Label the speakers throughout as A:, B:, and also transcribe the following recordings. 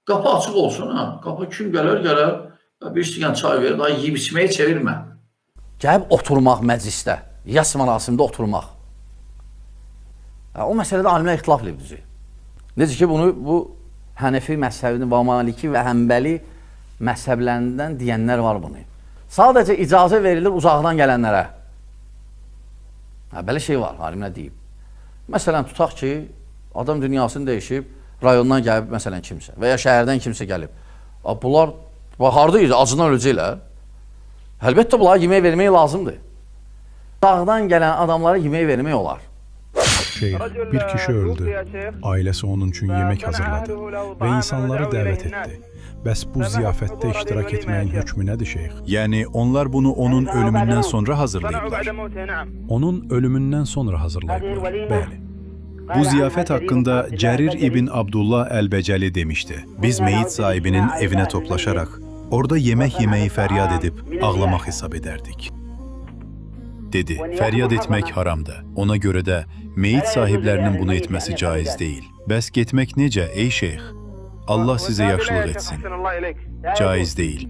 A: Qapı açıq olsun, ha. Qapı kim gələr, bir stəkan çay ver, daha yeyib içməyə çevirmə.
B: Gəlib oturmaq məclisdə, yas mərasimində oturmaq. O məsələdə alimlər ixtilaf edib. Necə ki, bu Hənefi məzhəbinin və Maliki və Həmbəli məzhəblərindən deyənlər var bunu. Sadəcə icazə verilir uzaqdan gələnlərə. Belə şey var, alimlər deyib. Məsələn, tutaq ki, adam dünyasını dəyişib, rayondan gəlib, məsələn, kimsə və ya şəhərdən kimsə gəlib. Bunlar, harada acından öləcəklər. Əlbəttə, bunlara yemək vermək lazımdır. Dağdan gələn adamlara yemək vermək olar.
C: Şeyh, bir kişi öldü. Ailəsi onun üçün yemək hazırladı və insanları dəvət etdi. Bəs bu ziyafətdə iştirak etməyin hökmü nədir, şeyh?
D: Yəni, onlar bunu onun ölümündən sonra hazırlayıblar.
C: Onun ölümündən sonra hazırlayıblar, bəli.
D: Bu ziyafət haqqında Cərir ibn Abdullah Əl-Bəcəli demişdi. Biz meyit sahibinin evinə toplaşaraq, orada yemək yeməyi fəryad edib ağlamaq hesab edərdik. Dedi, fəryad etmək haramdır. Ona görə də meyit sahiblərinin bunu etməsi caiz deyil. Bəs getmək necə, ey şeyx? Allah sizə yaxşılıq etsin. Caiz deyil.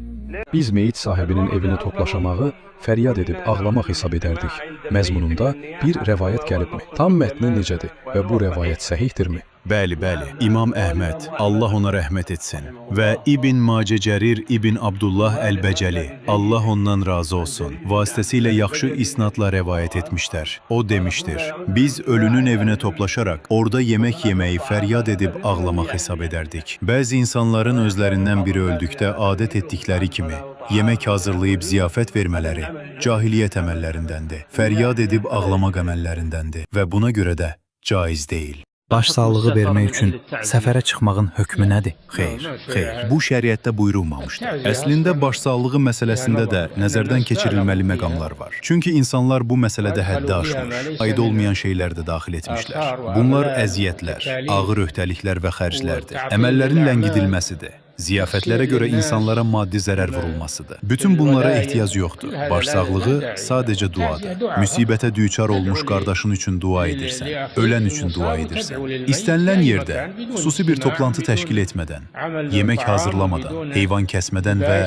C: Biz meyit sahibinin evinə toplaşamağı fəryad edib ağlamaq hesab edərdik. Məzmununda bir rəvayət gəlibmi? Tam mətni necədir və bu rəvayət səhihdirmi?
D: Bəli, bəli. İmam Əhməd, Allah ona rəhmət etsin. Və İbn Macə Cərir İbn Abdullah Əl-Bəcəli, Allah ondan razı olsun, vasitəsilə yaxşı isnadla rəvayət etmişlər. O demişdir, biz ölünün evinə toplaşaraq, orada yemək yeməyi fəryad edib ağlamaq hesab edərdik. Bəzi insanların özlərindən biri öldükdə adət etdikləri kimi, yemək hazırlayıb ziyafət vermələri cahiliyyət əməllərindəndir. Fəryad edib ağlamaq əməllərindəndir və buna görə də caiz deyil.
E: Başsağlığı vermək üçün səfərə çıxmağın hökmü nədir?
D: Xeyr, bu şəriətdə buyurulmamışdır. Əslində, başsağlığı məsələsində də nəzərdən keçirilməli məqamlar var. Çünki insanlar bu məsələdə həddi aşmış, aid olmayan şeylər də daxil etmişlər. Bunlar əziyyətlər, ağır öhdəliklər və xərclərdir. Əməllərin ləngidilməsidir. Ziyafətlərə görə insanlara maddi zərər vurulmasıdır. Bütün bunlara ehtiyac yoxdur. Başsağlığı sadəcə duadır. Müsibətə düçar olmuş qardaşın üçün dua edirsən, ölən üçün dua edirsən. İstənilən yerdə, xüsusi bir toplantı təşkil etmədən, yemək hazırlamadan, heyvan kəsmədən və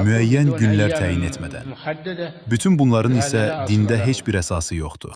D: müəyyən günlər təyin etmədən. Bütün bunların isə dində heç bir əsası yoxdur.